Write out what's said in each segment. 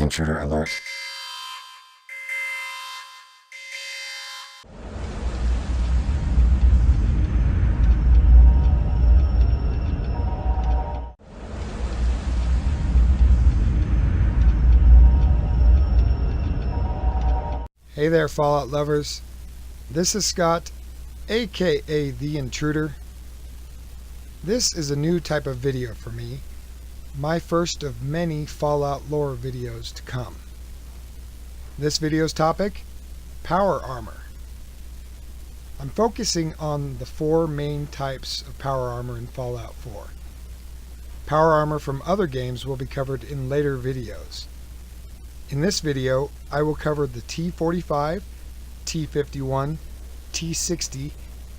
Intruder alert. Hey there, Fallout lovers. This is Scott, aka The Intruder. This is a new type of video for me, my first of many Fallout lore videos to come. This video's topic: power armor. I'm focusing on the four main types of power armor in Fallout 4. Power armor from other games will be covered in later videos. In this video, I will cover the T45, T51, T60,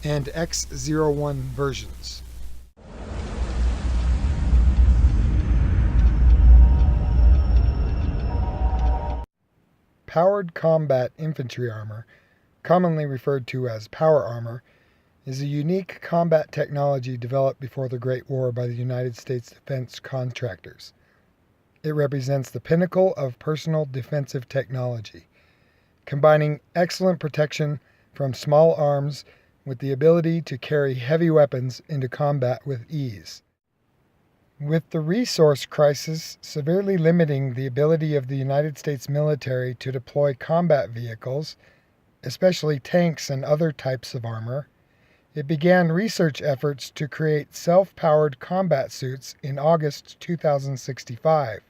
and X01 versions. Powered combat infantry armor, commonly referred to as power armor, is a unique combat technology developed before the Great War by the United States defense contractors. It represents the pinnacle of personal defensive technology, combining excellent protection from small arms with the ability to carry heavy weapons into combat with ease. With the resource crisis severely limiting the ability of the United States military to deploy combat vehicles, especially tanks and other types of armor, it began research efforts to create self-powered combat suits in August 2065.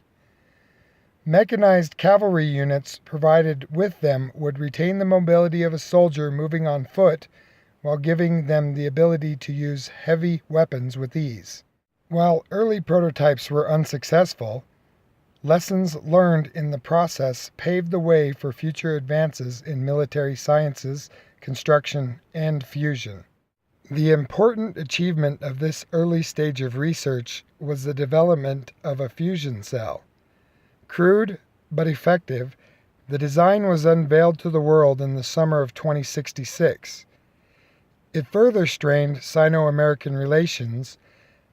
Mechanized cavalry units provided with them would retain the mobility of a soldier moving on foot while giving them the ability to use heavy weapons with ease. While early prototypes were unsuccessful, lessons learned in the process paved the way for future advances in military sciences, construction, and fusion. The important achievement of this early stage of research was the development of a fusion cell. Crude but effective, the design was unveiled to the world in the summer of 2066. It further strained Sino-American relations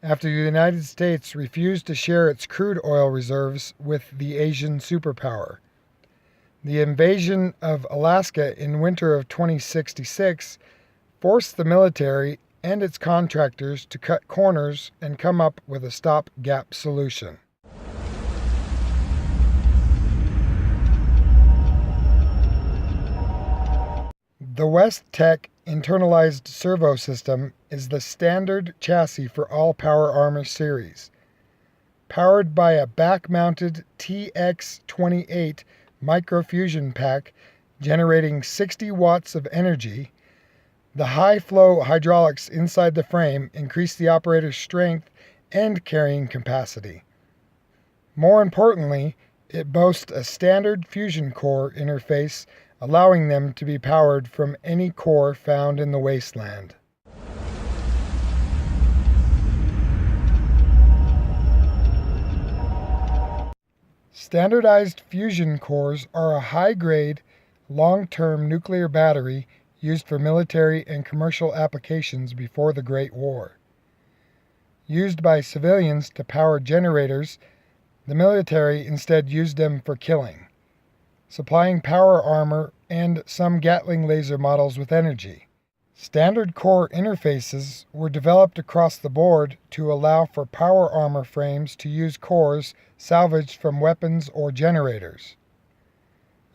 after the United States refused to share its crude oil reserves with the Asian superpower. The invasion of Alaska in winter of 2066 forced the military and its contractors to cut corners and come up with a stopgap solution. The West Tech internalized servo system is the standard chassis for all power armor series. Powered by a back-mounted TX28 microfusion pack generating 60 watts of energy, the high-flow hydraulics inside the frame increase the operator's strength and carrying capacity. More importantly, it boasts a standard fusion core interface, allowing them to be powered from any core found in the wasteland. Standardized fusion cores are a high-grade, long-term nuclear battery used for military and commercial applications before the Great War. Used by civilians to power generators, the military instead used them for killing, supplying power armor and some Gatling laser models with energy. Standard core interfaces were developed across the board to allow for power armor frames to use cores salvaged from weapons or generators.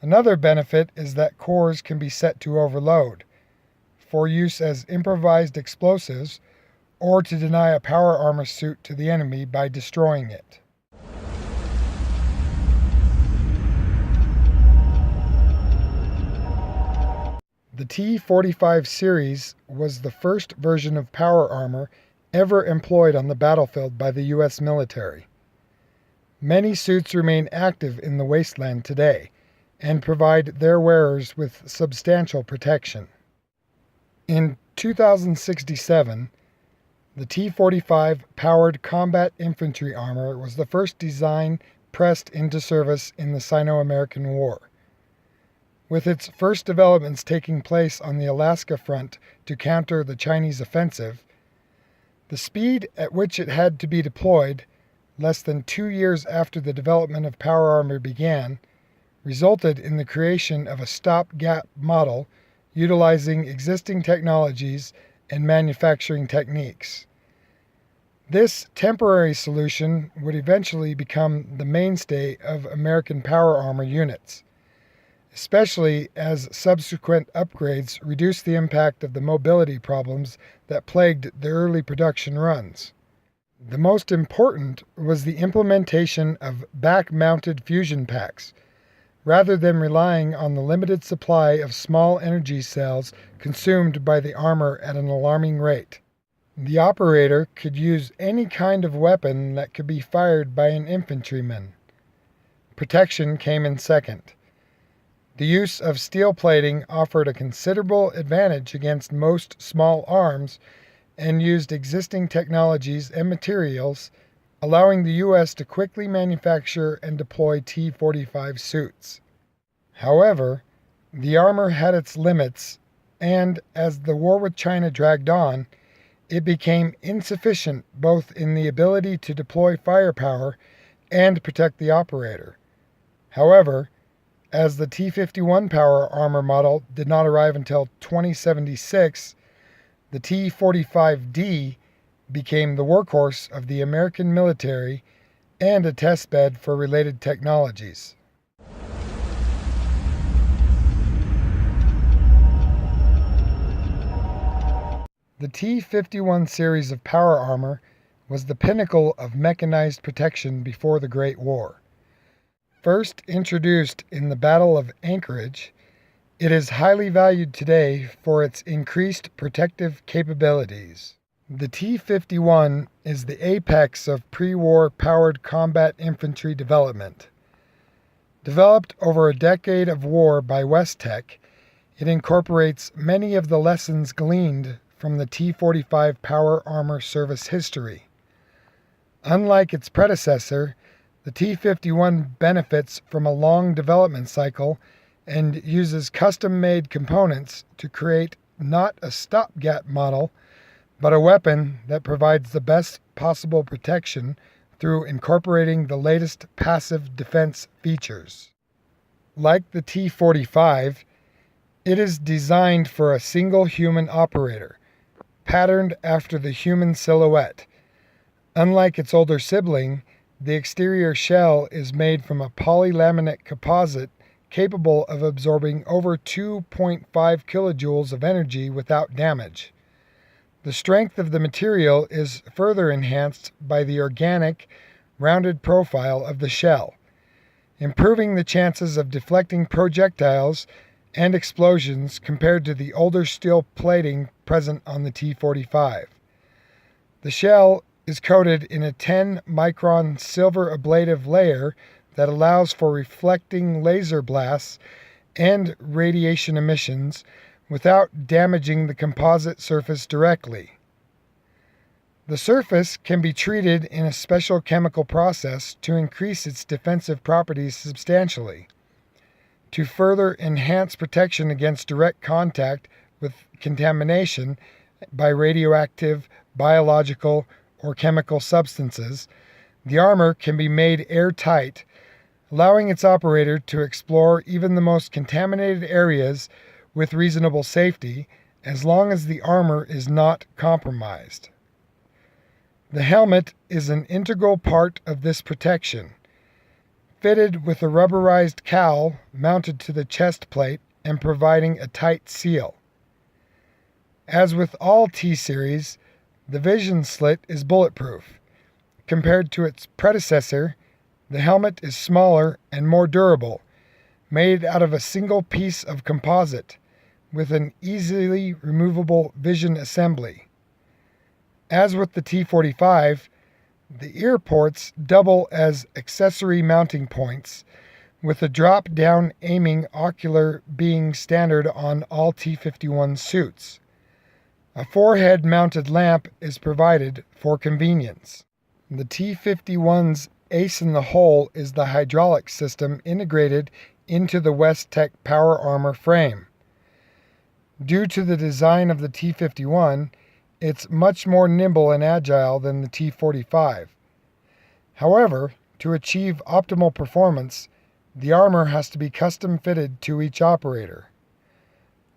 Another benefit is that cores can be set to overload, for use as improvised explosives or to deny a power armor suit to the enemy by destroying it. The T45 series was the first version of power armor ever employed on the battlefield by the U.S. military. Many suits remain active in the wasteland today and provide their wearers with substantial protection. In 2067, the T45 powered combat infantry armor was the first design pressed into service in the Sino-American War, with its first developments taking place on the Alaska front to counter the Chinese offensive. The speed at which it had to be deployed less than 2 years after the development of power armor began, resulted in the creation of a stopgap model utilizing existing technologies and manufacturing techniques. This temporary solution would eventually become the mainstay of American power armor units, especially as subsequent upgrades reduced the impact of the mobility problems that plagued the early production runs. The most important was the implementation of back-mounted fusion packs, rather than relying on the limited supply of small energy cells consumed by the armor at an alarming rate. The operator could use any kind of weapon that could be fired by an infantryman. Protection came in second. The use of steel plating offered a considerable advantage against most small arms and used existing technologies and materials, allowing the U.S. to quickly manufacture and deploy T-45 suits. However, the armor had its limits, and as the war with China dragged on, it became insufficient both in the ability to deploy firepower and protect the operator. However, as the T-51 power armor model did not arrive until 2076, the T-45D became the workhorse of the American military and a testbed for related technologies. The T-51 series of power armor was the pinnacle of mechanized protection before the Great War. First introduced in the Battle of Anchorage, it is highly valued today for its increased protective capabilities. The T-51 is the apex of pre-war powered combat infantry development. Developed over a decade of war by Westech, it incorporates many of the lessons gleaned from the T-45 power armor service history. Unlike its predecessor, the T-51 benefits from a long development cycle and uses custom-made components to create not a stopgap model, but a weapon that provides the best possible protection through incorporating the latest passive defense features. Like the T-45, it is designed for a single human operator, patterned after the human silhouette. Unlike its older sibling, the exterior shell is made from a polylaminate composite capable of absorbing over 2.5 kilojoules of energy without damage. The strength of the material is further enhanced by the organic, rounded profile of the shell, improving the chances of deflecting projectiles and explosions compared to the older steel plating present on the T-45. The shell is coated in a 10-micron silver ablative layer that allows for reflecting laser blasts and radiation emissions without damaging the composite surface directly. The surface can be treated in a special chemical process to increase its defensive properties substantially. To further enhance protection against direct contact with contamination by radioactive, biological, or chemical substances, the armor can be made airtight, allowing its operator to explore even the most contaminated areas with reasonable safety, as long as the armor is not compromised. The helmet is an integral part of this protection, fitted with a rubberized cowl mounted to the chest plate and providing a tight seal. As with all T-Series, the vision slit is bulletproof. Compared to its predecessor, the helmet is smaller and more durable, made out of a single piece of composite, with an easily removable vision assembly. As with the T-45, the ear ports double as accessory mounting points, with a drop-down aiming ocular being standard on all T-51 suits. A forehead-mounted lamp is provided for convenience. The T-51's ace in the hole is the hydraulic system integrated into the Westech power armor frame. Due to the design of the T-51, it's much more nimble and agile than the T-45. However, to achieve optimal performance, the armor has to be custom fitted to each operator.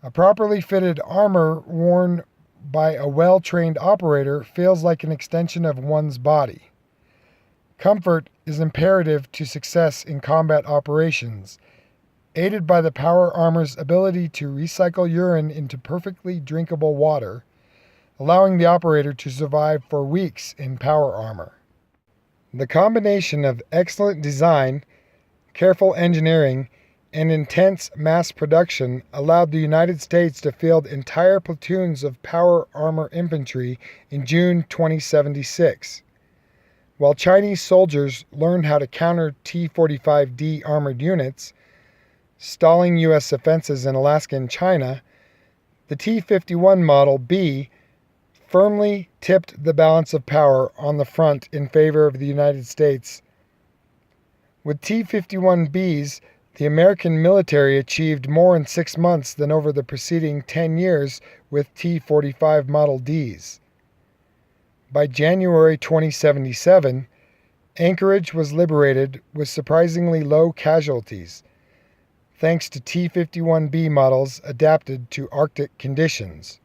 A properly fitted armor worn by a well-trained operator feels like an extension of one's body. Comfort is imperative to success in combat operations, aided by the power armor's ability to recycle urine into perfectly drinkable water, allowing the operator to survive for weeks in power armor. The combination of excellent design, careful engineering, and intense mass production allowed the United States to field entire platoons of power armor infantry in June 2076. While Chinese soldiers learned how to counter T-45D armored units, stalling U.S. offenses in Alaska and China, the T-51 Model B firmly tipped the balance of power on the front in favor of the United States. With T-51Bs, the American military achieved more in 6 months than over the preceding 10 years with T-45 Model Ds. By January 2077, Anchorage was liberated with surprisingly low casualties, thanks to T-51B models adapted to Arctic conditions.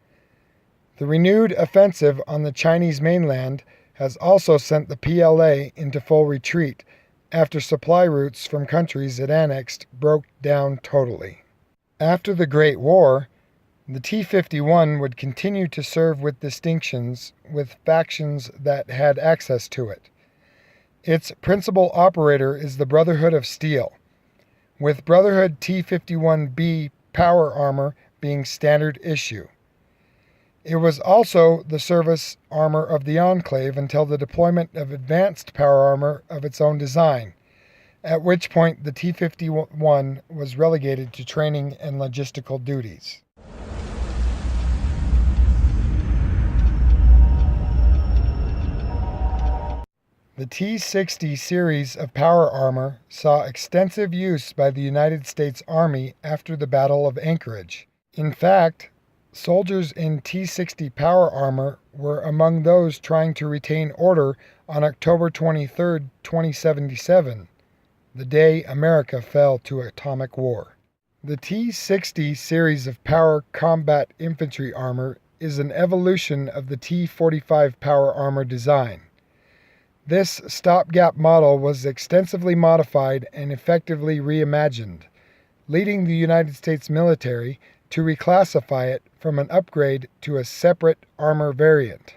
The renewed offensive on the Chinese mainland has also sent the PLA into full retreat after supply routes from countries it annexed broke down totally. After the Great War, the T-51 would continue to serve with distinctions with factions that had access to it. Its principal operator is the Brotherhood of Steel, with Brotherhood T-51B power armor being standard issue. It was also the service armor of the Enclave until the deployment of advanced power armor of its own design, at which point the T-51 was relegated to training and logistical duties. The T-60 series of power armor saw extensive use by the United States Army after the Battle of Anchorage. In fact, soldiers in T-60 power armor were among those trying to retain order on October 23, 2077, the day America fell to atomic war. The T-60 series of power combat infantry armor is an evolution of the T-45 power armor design. This stopgap model was extensively modified and effectively reimagined, leading the United States military to reclassify it from an upgrade to a separate armor variant.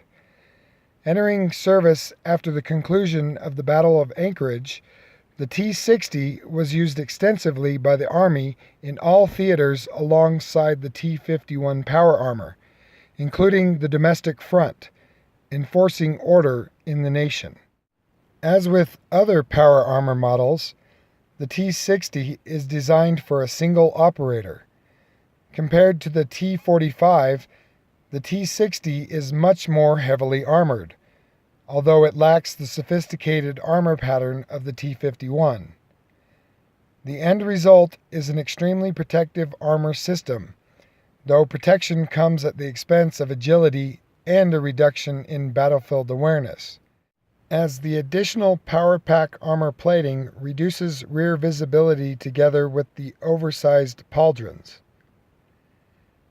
Entering service after the conclusion of the Battle of Anchorage, the T-60 was used extensively by the Army in all theaters alongside the T-51 power armor, including the domestic front, enforcing order in the nation. As with other power armor models, the T-60 is designed for a single operator. Compared to the T-45, the T-60 is much more heavily armored, although it lacks the sophisticated armor pattern of the T-51. The end result is an extremely protective armor system, though protection comes at the expense of agility and a reduction in battlefield awareness, as the additional power pack armor plating reduces rear visibility together with the oversized pauldrons.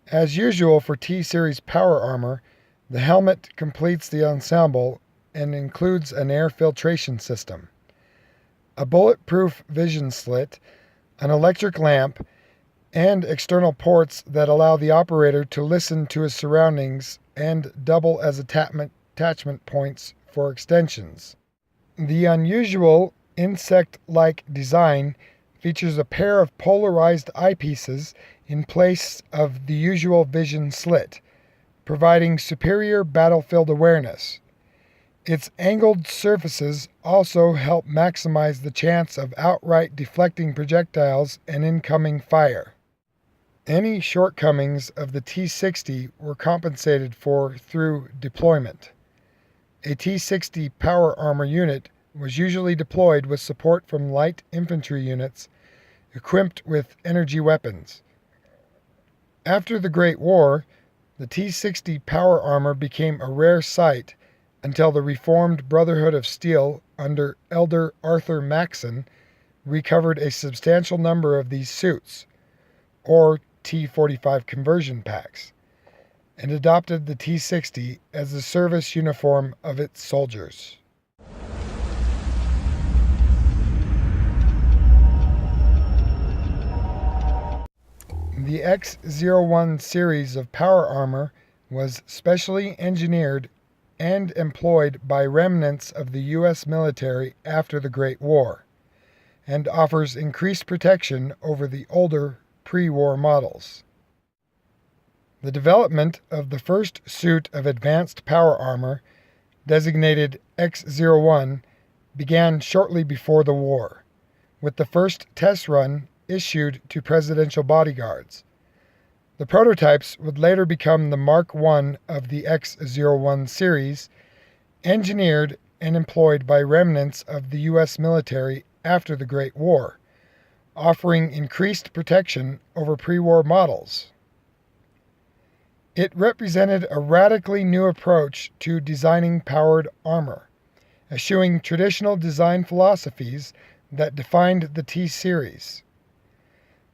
As usual for T-Series power armor, the helmet completes the ensemble and includes an air filtration system, a bulletproof vision slit, an electric lamp, and external ports that allow the operator to listen to his surroundings and double as attachment points for extensions. The unusual insect-like design features a pair of polarized eyepieces in place of the usual vision slit, providing superior battlefield awareness. Its angled surfaces also help maximize the chance of outright deflecting projectiles and incoming fire. Any shortcomings of the T-60 were compensated for through deployment. A T-60 power armor unit was usually deployed with support from light infantry units equipped with energy weapons. After the Great War, the T-60 power armor became a rare sight until the reformed Brotherhood of Steel under Elder Arthur Maxson recovered a substantial number of these suits, or T-45 conversion packs, and adopted the T-60 as the service uniform of its soldiers. The X-01 series of power armor was specially engineered and employed by remnants of the U.S. military after the Great War, and offers increased protection over the older pre-war models. The development of the first suit of advanced power armor, designated X-01, began shortly before the war, with the first test run issued to presidential bodyguards. The prototypes would later become the Mark I of the X-01 series, engineered and employed by remnants of the U.S. military after the Great War, offering increased protection over pre-war models. It represented a radically new approach to designing powered armor, eschewing traditional design philosophies that defined the T-series.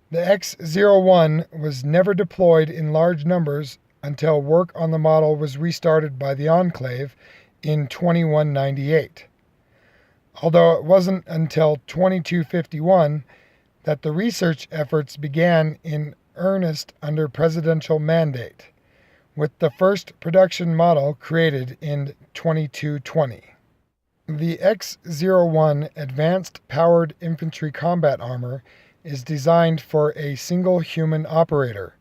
The X-01 was never deployed in large numbers until work on the model was restarted by the Enclave in 2198, although it wasn't until 2251 that the research efforts began in earnest under presidential mandate, with the first production model created in 2220. The X-01 Advanced Powered Infantry Combat Armor is designed for a single human operator,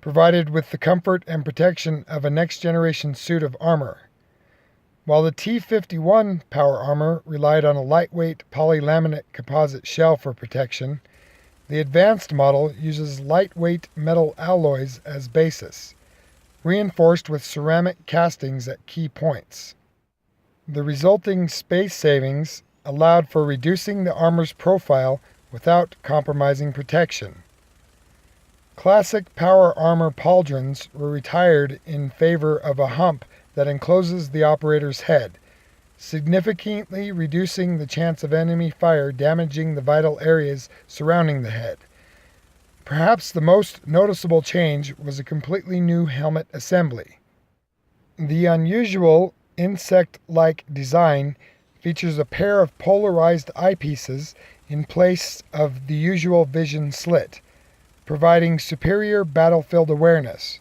provided with the comfort and protection of a next-generation suit of armor. While the T-51 power armor relied on a lightweight polylaminate composite shell for protection, the advanced model uses lightweight metal alloys as basis, reinforced with ceramic castings at key points. The resulting space savings allowed for reducing the armor's profile without compromising protection. Classic power armor pauldrons were retired in favor of a hump that encloses the operator's head, significantly reducing the chance of enemy fire damaging the vital areas surrounding the head. Perhaps the most noticeable change was a completely new helmet assembly. The unusual insect-like design features a pair of polarized eyepieces in place of the usual vision slit, providing superior battlefield awareness.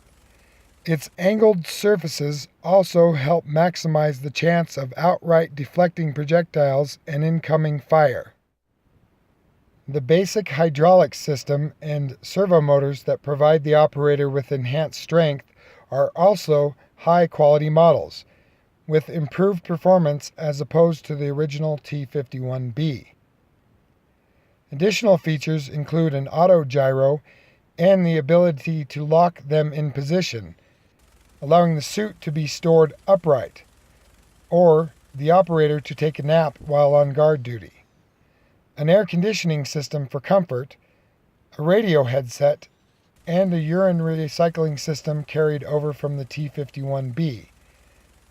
Its angled surfaces also help maximize the chance of outright deflecting projectiles and incoming fire. The basic hydraulic system and servo motors that provide the operator with enhanced strength are also high-quality models, with improved performance as opposed to the original T-51B. Additional features include an auto gyro and the ability to lock them in position, allowing the suit to be stored upright, or the operator to take a nap while on guard duty. An air conditioning system for comfort, a radio headset, and a urine recycling system carried over from the T-51B,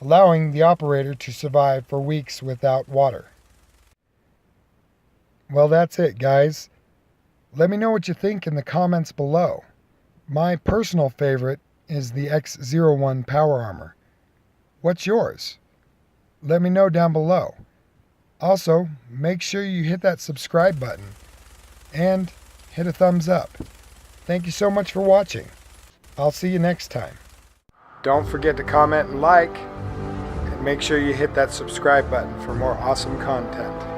allowing the operator to survive for weeks without water. Well, that's it, guys. Let me know what you think in the comments below. My personal favorite is the X-01 power armor. What's yours? Let me know down below. Also, make sure you hit that subscribe button and hit a thumbs up. Thank you so much for watching. I'll see you next time. Don't forget to comment and like, and make sure you hit that subscribe button for more awesome content.